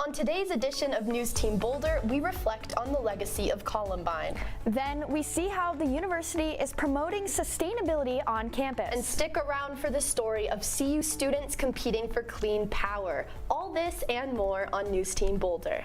On today's edition of NewsTeam Boulder, we reflect on the legacy of Columbine. Then we see how the university is promoting sustainability on campus. And stick around for the story of CU students competing for clean power. All this and more on NewsTeam Boulder.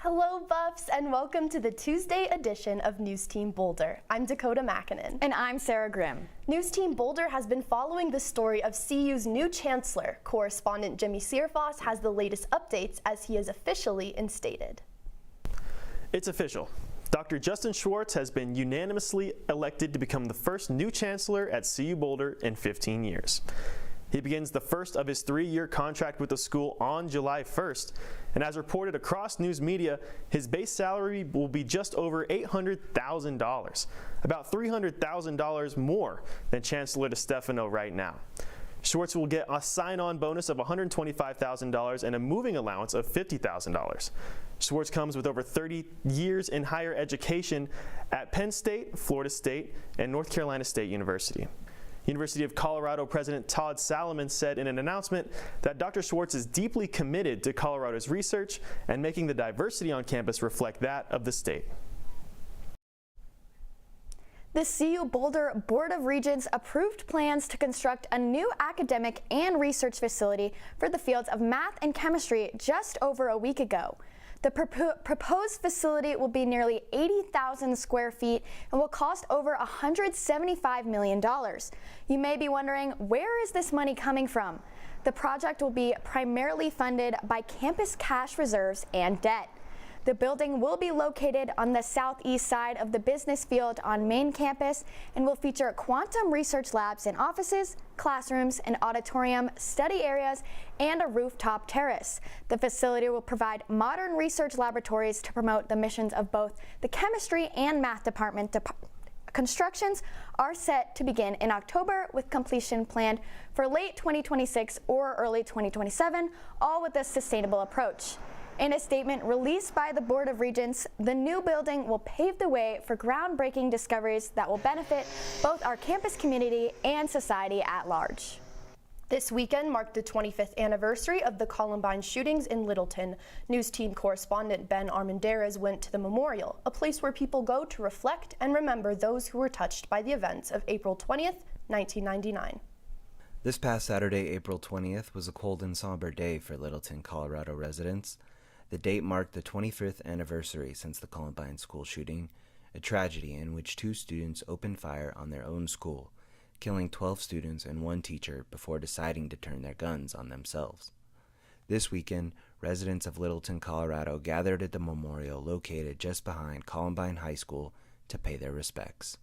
Hello Buffs and welcome to the Tuesday edition of NewsTeam Boulder. I'm Dakota Makinen. And I'm Sarah Grimm. NewsTeam Boulder has been following the story of CU's new chancellor. Correspondent Jimmy Searfoss has the latest updates as he is officially instated. It's official. Dr. Justin Schwartz has been unanimously elected to become the first new chancellor at CU Boulder in 15 years. He begins the first of his 3-year contract with the school on July 1st, and as reported across news media, his base salary will be just over $800,000, about $300,000 more than Chancellor DeStefano right now. Schwartz will get a sign-on bonus of $125,000 and a moving allowance of $50,000. Schwartz comes with over 30 years in higher education at Penn State, Florida State, and North Carolina State University. University of Colorado President Todd Salomon said in an announcement that Dr. Schwartz is deeply committed to Colorado's research and making the diversity on campus reflect that of the state. The CU Boulder Board of Regents approved plans to construct a new academic and research facility for the fields of math and chemistry just over a week ago. The proposed facility will be nearly 80,000 square feet and will cost over $175 million. You may be wondering, where is this money coming from? The project will be primarily funded by campus cash reserves and debt. The building will be located on the southeast side of the business field on main campus and will feature quantum research labs in offices, classrooms, an auditorium, study areas, and a rooftop terrace. The facility will provide modern research laboratories to promote the missions of both the chemistry and math department. Constructions are set to begin in October with completion planned for late 2026 or early 2027, all with a sustainable approach. In a statement released by the Board of Regents, the new building will pave the way for groundbreaking discoveries that will benefit both our campus community and society at large. This weekend marked the 25th anniversary of the Columbine shootings in Littleton. NewsTeam correspondent Ben Armendariz went to the memorial, a place where people go to reflect and remember those who were touched by the events of April 20th, 1999. This past Saturday, April 20th, was a cold and somber day for Littleton, Colorado residents. The date marked the 25th anniversary since the Columbine school shooting, a tragedy in which 2 students opened fire on their own school, killing 12 students and 1 teacher before deciding to turn their guns on themselves. This weekend, residents of Littleton, Colorado gathered at the memorial located just behind Columbine High School to pay their respects.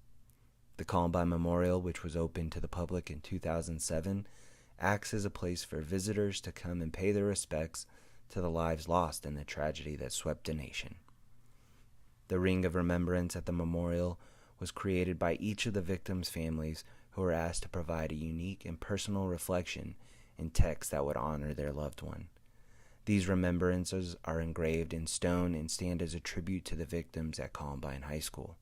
The Columbine Memorial, which was opened to the public in 2007, acts as a place for visitors to come and pay their respects to the lives lost in the tragedy that swept a nation. The ring of remembrance at the memorial was created by each of the victims' families who were asked to provide a unique and personal reflection in text that would honor their loved one. These remembrances are engraved in stone and stand as a tribute to the victims at Columbine High School.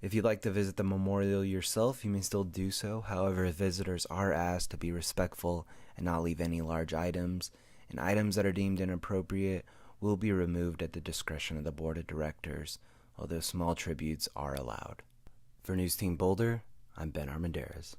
If you'd like to visit the memorial yourself, you may still do so. However, visitors are asked to be respectful and not leave any large items, and items that are deemed inappropriate will be removed at the discretion of the Board of Directors, although small tributes are allowed. For NewsTeam Boulder, I'm Ben Armendariz.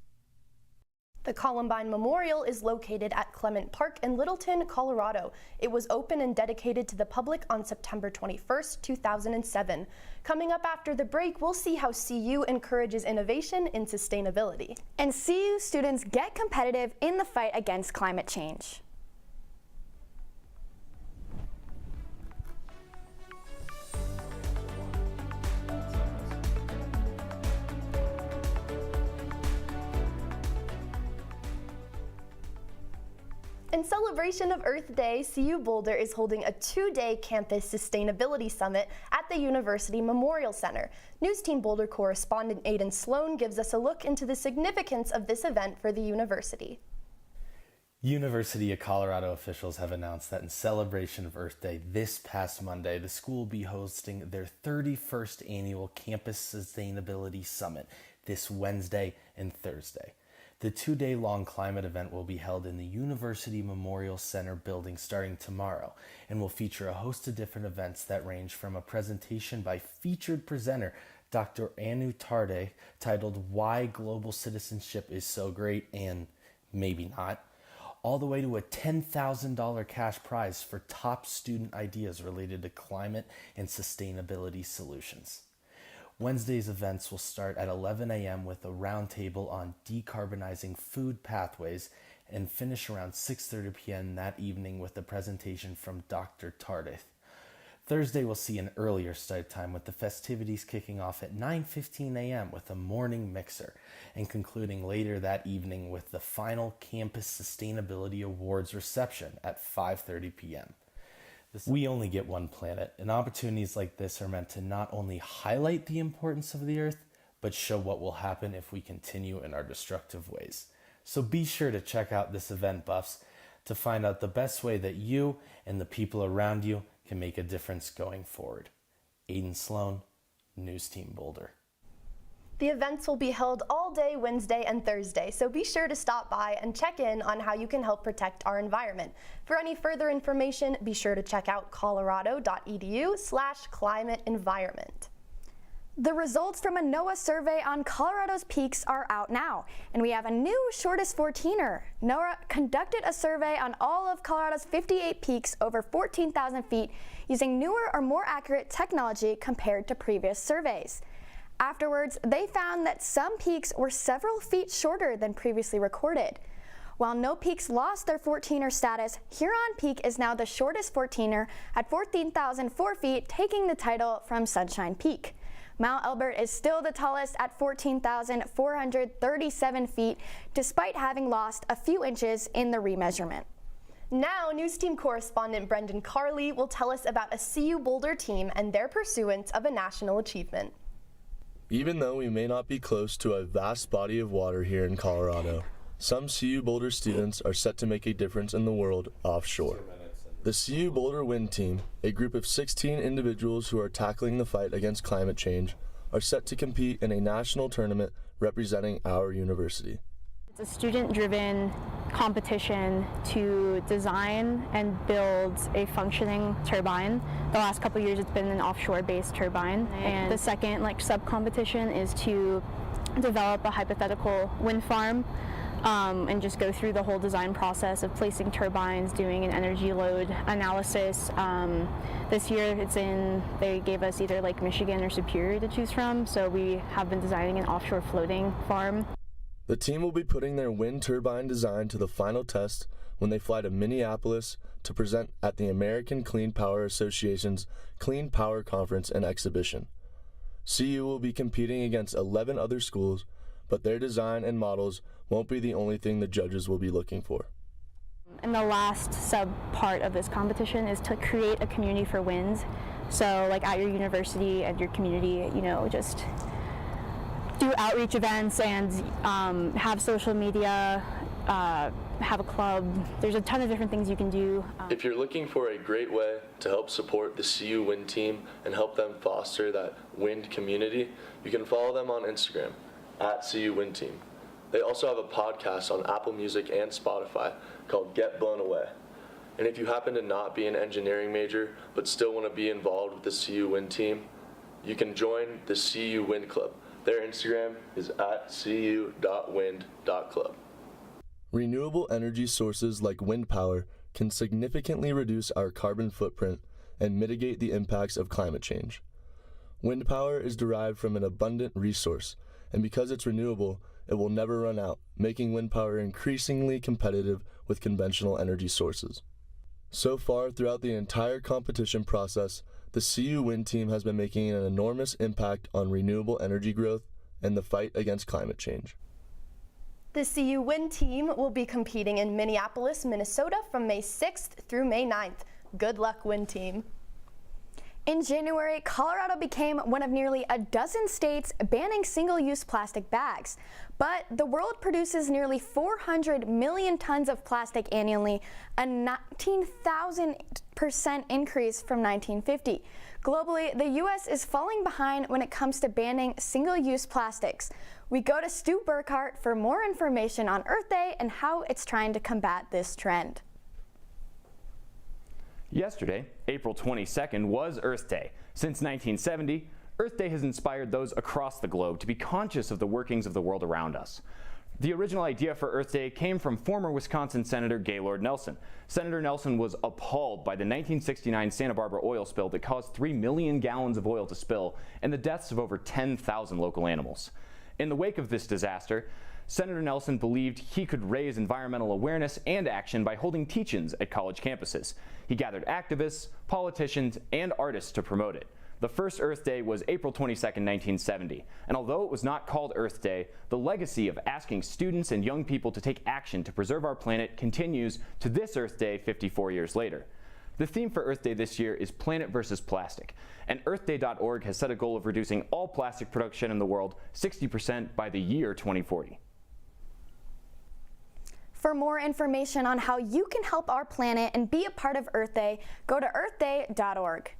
The Columbine Memorial is located at Clement Park in Littleton, Colorado. It was open and dedicated to the public on September 21st, 2007. Coming up after the break, we'll see how CU encourages innovation in sustainability. And CU students get competitive in the fight against climate change. In celebration of Earth Day, CU Boulder is holding a 2-day campus sustainability summit at the University Memorial Center. NewsTeam Boulder correspondent Aiden Sloan gives us a look into the significance of this event for the university. University of Colorado officials have announced that in celebration of Earth Day this past Monday, the school will be hosting their 31st annual Campus Sustainability Summit this Wednesday and Thursday. The 2-day-long climate event will be held in the University Memorial Center building starting tomorrow and will feature a host of different events that range from a presentation by featured presenter Dr. Anu Tarde titled Why Global Citizenship is So Great and Maybe Not, all the way to a $10,000 cash prize for top student ideas related to climate and sustainability solutions. Wednesday's events will start at 11 a.m. with a roundtable on decarbonizing food pathways and finish around 6:30 p.m. that evening with a presentation from Dr. Tardif. Thursday will see an earlier start time with the festivities kicking off at 9:15 a.m. with a morning mixer and concluding later that evening with the final Campus Sustainability Awards reception at 5:30 p.m. We only get one planet, and opportunities like this are meant to not only highlight the importance of the Earth, but show what will happen if we continue in our destructive ways. So be sure to check out this event, buffs, to find out the best way that you and the people around you can make a difference going forward. Aiden Sloan, NewsTeam Boulder. The events will be held all day Wednesday and Thursday, so be sure to stop by and check in on how you can help protect our environment. For any further information, be sure to check out colorado.edu/climate-environment. The results from a NOAA survey on Colorado's peaks are out now, and we have a new shortest 14er. NOAA conducted a survey on all of Colorado's 58 peaks over 14,000 feet using newer or more accurate technology compared to previous surveys. Afterwards, they found that some peaks were several feet shorter than previously recorded. While no peaks lost their 14er status, Huron Peak is now the shortest 14er at 14,004 feet, taking the title from Sunshine Peak. Mount Elbert is still the tallest at 14,437 feet, despite having lost a few inches in the remeasurement. Now, NewsTeam correspondent Brendan Carley will tell us about a CU Boulder team and their pursuance of a national achievement. Even though we may not be close to a vast body of water here in Colorado, some CU Boulder students are set to make a difference in the world offshore. The CU Boulder Wind Team, a group of 16 individuals who are tackling the fight against climate change, are set to compete in a national tournament representing our university. It's a student-driven competition to design and build a functioning turbine. The last couple of years it's been an offshore-based turbine. And the second sub-competition is to develop a hypothetical wind farm and just go through the whole design process of placing turbines, doing an energy load analysis. This year they gave us either Lake Michigan or Superior to choose from, so we have been designing an offshore floating farm. The team will be putting their wind turbine design to the final test when they fly to Minneapolis to present at the American Clean Power Association's Clean Power Conference and Exhibition. CU will be competing against 11 other schools, but their design and models won't be the only thing the judges will be looking for. And the last sub part of this competition is to create a community for winds. So like at your university and your community, just do outreach events and have social media, have a club. There's a ton of different things you can do. If you're looking for a great way to help support the CU Wind Team and help them foster that wind community, you can follow them on Instagram at CU Wind Team. They also have a podcast on Apple Music and Spotify called Get Blown Away. And if you happen to not be an engineering major but still want to be involved with the CU Wind Team, you can join the CU Wind Club. Their Instagram is at cu.wind.club. Renewable energy sources like wind power can significantly reduce our carbon footprint and mitigate the impacts of climate change. Wind power is derived from an abundant resource, and because it's renewable, it will never run out, making wind power increasingly competitive with conventional energy sources. So far, throughout the entire competition process, the CU Wind Team has been making an enormous impact on renewable energy growth and the fight against climate change. The CU Wind team will be competing in Minneapolis, Minnesota from May 6th through May 9th. Good luck, Wind team. In January, Colorado became one of nearly a dozen states banning single-use plastic bags. But the world produces nearly 400 million tons of plastic annually, a 19,000% increase from 1950. Globally, the U.S. is falling behind when it comes to banning single-use plastics. We go to Stu Burkhart for more information on Earth Day and how it's trying to combat this trend. Yesterday, April 22nd, was Earth Day. Since 1970, Earth Day has inspired those across the globe to be conscious of the workings of the world around us. The original idea for Earth Day came from former Wisconsin Senator Gaylord Nelson. Senator Nelson was appalled by the 1969 Santa Barbara oil spill that caused 3 million gallons of oil to spill and the deaths of over 10,000 local animals. In the wake of this disaster, Senator Nelson believed he could raise environmental awareness and action by holding teach-ins at college campuses. He gathered activists, politicians, and artists to promote it. The first Earth Day was April 22, 1970, and although it was not called Earth Day, the legacy of asking students and young people to take action to preserve our planet continues to this Earth Day 54 years later. The theme for Earth Day this year is Planet versus Plastic, and EarthDay.org has set a goal of reducing all plastic production in the world 60% by the year 2040. For more information on how you can help our planet and be a part of Earth Day, go to earthday.org.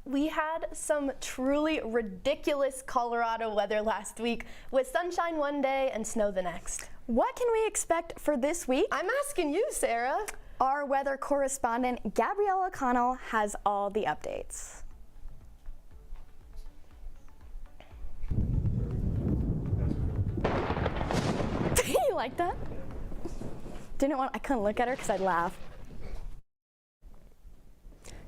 We had some truly ridiculous Colorado weather last week with sunshine one day and snow the next. What can we expect for this week? I'm asking you, Sarah. Our weather correspondent, Gabrielle O'Connell, has all the updates. You like that? I couldn't look at her because I'd laugh.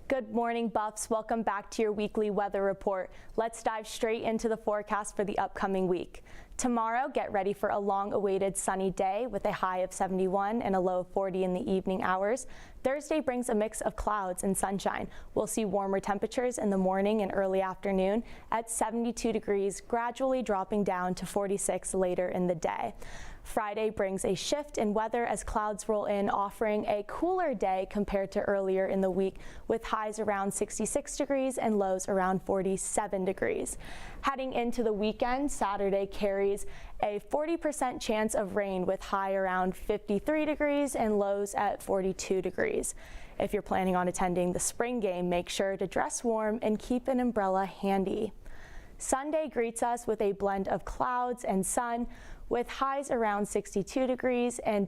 Good morning, Buffs. Welcome back to your weekly weather report. Let's dive straight into the forecast for the upcoming week. Tomorrow, get ready for a long-awaited sunny day with a high of 71 and a low of 40 in the evening hours. Thursday brings a mix of clouds and sunshine. We'll see warmer temperatures in the morning and early afternoon at 72 degrees, gradually dropping down to 46 later in the day. Friday brings a shift in weather as clouds roll in, offering a cooler day compared to earlier in the week, with highs around 66 degrees and lows around 47 degrees. Heading into the weekend, Saturday carries a 40% chance of rain with high around 53 degrees and lows at 42 degrees. If you're planning on attending the spring game, make sure to dress warm and keep an umbrella handy. Sunday greets us with a blend of clouds and sun, with highs around 62 degrees and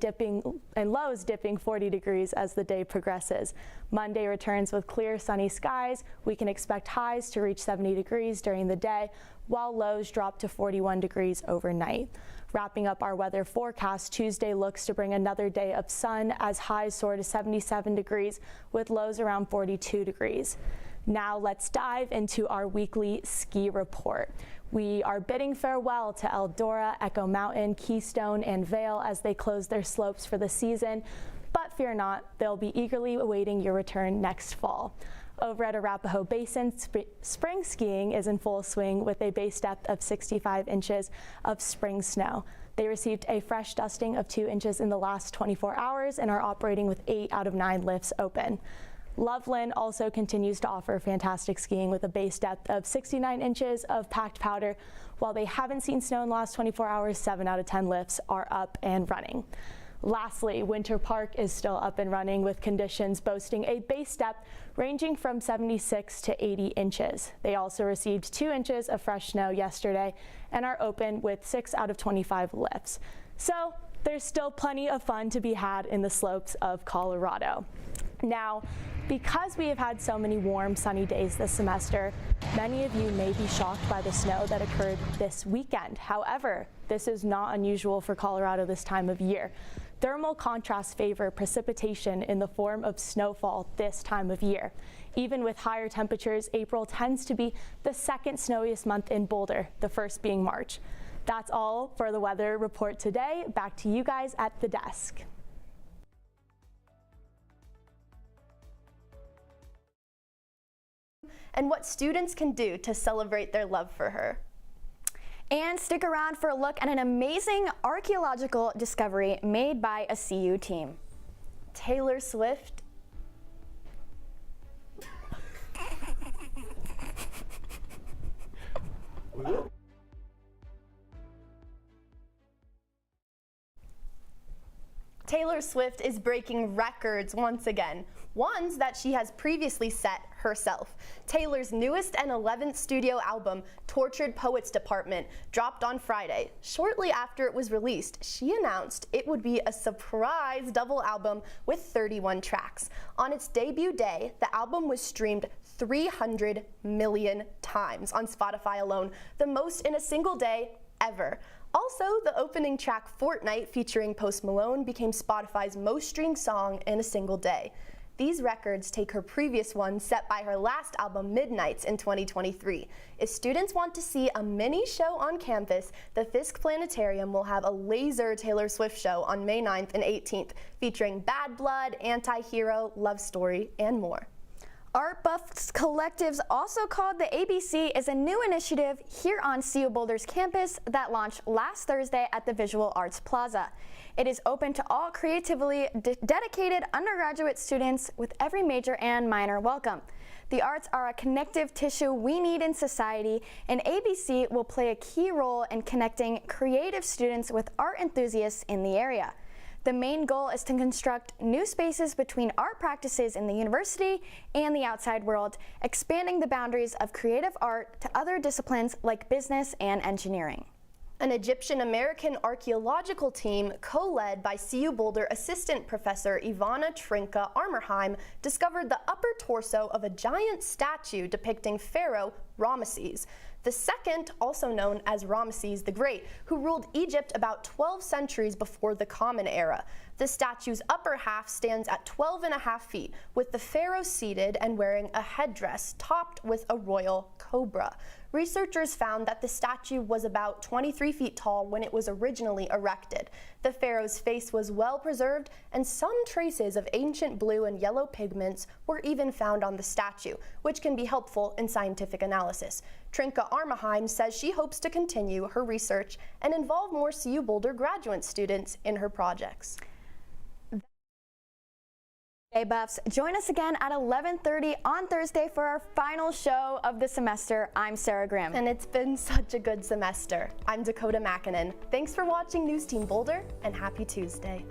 lows dipping 40 degrees as the day progresses. Monday returns with clear sunny skies. We can expect highs to reach 70 degrees during the day, while lows drop to 41 degrees overnight. Wrapping up our weather forecast, Tuesday looks to bring another day of sun as highs soar to 77 degrees with lows around 42 degrees. Now let's dive into our weekly ski report. We are bidding farewell to Eldora, Echo Mountain, Keystone, and Vail as they close their slopes for the season, but fear not, they'll be eagerly awaiting your return next fall. Over at Arapahoe Basin, spring skiing is in full swing with a base depth of 65 inches of spring snow. They received a fresh dusting of 2 inches in the last 24 hours and are operating with 8 out of 9 lifts open. Loveland also continues to offer fantastic skiing with a base depth of 69 inches of packed powder. While they haven't seen snow in the last 24 hours, 7 out of 10 lifts are up and running. Lastly, Winter Park is still up and running with conditions boasting a base depth ranging from 76 to 80 inches. They also received 2 inches of fresh snow yesterday and are open with 6 out of 25 lifts. So there's still plenty of fun to be had in the slopes of Colorado. Now, because we have had so many warm, sunny days this semester, many of you may be shocked by the snow that occurred this weekend. However, this is not unusual for Colorado this time of year. Thermal contrasts favor precipitation in the form of snowfall this time of year. Even with higher temperatures, April tends to be the second snowiest month in Boulder, the first being March. That's all for the weather report today. Back to you guys at the desk. And what students can do to celebrate their love for her. And stick around for a look at an amazing archaeological discovery made by a CU team. Taylor Swift. Taylor Swift is breaking records once again, ones that she has previously set herself. Taylor's newest and 11th studio album, Tortured Poets Department, dropped on Friday. Shortly after it was released, she announced it would be a surprise double album with 31 tracks. On its debut day, the album was streamed 300 million times on Spotify alone, the most in a single day ever. Also, the opening track Fortnite featuring Post Malone became Spotify's most streamed song in a single day. These records take her previous one set by her last album Midnights in 2023. If students want to see a mini show on campus, the Fisk Planetarium will have a laser Taylor Swift show on May 9th and 18th, featuring Bad Blood, Anti-Hero, Love Story, and more. Art Buffs Collectives, also called the ABC, is a new initiative here on CU Boulder's campus that launched last Thursday at the Visual Arts Plaza. It is open to all creatively dedicated undergraduate students with every major and minor welcome. The arts are a connective tissue we need in society, and ABC will play a key role in connecting creative students with art enthusiasts in the area. The main goal is to construct new spaces between art practices in the university and the outside world, expanding the boundaries of creative art to other disciplines like business and engineering. An Egyptian-American archaeological team, co-led by CU Boulder Assistant Professor Ivana Trinka Armerheim, discovered the upper torso of a giant statue depicting Pharaoh Ramesses II, also known as Ramesses the Great, who ruled Egypt about 12 centuries before the Common Era. The statue's upper half stands at 12.5 feet, with the pharaoh seated and wearing a headdress topped with a royal cobra. Researchers found that the statue was about 23 feet tall when it was originally erected. The pharaoh's face was well preserved, and some traces of ancient blue and yellow pigments were even found on the statue, which can be helpful in scientific analysis. Trinka Armerheim says she hopes to continue her research and involve more CU Boulder graduate students in her projects. Hey Buffs, join us again at 11:30 on Thursday for our final show of the semester. I'm Sarah Grimm. And it's been such a good semester. I'm Dakota Makinen. Thanks for watching NewsTeam Boulder, and happy Tuesday.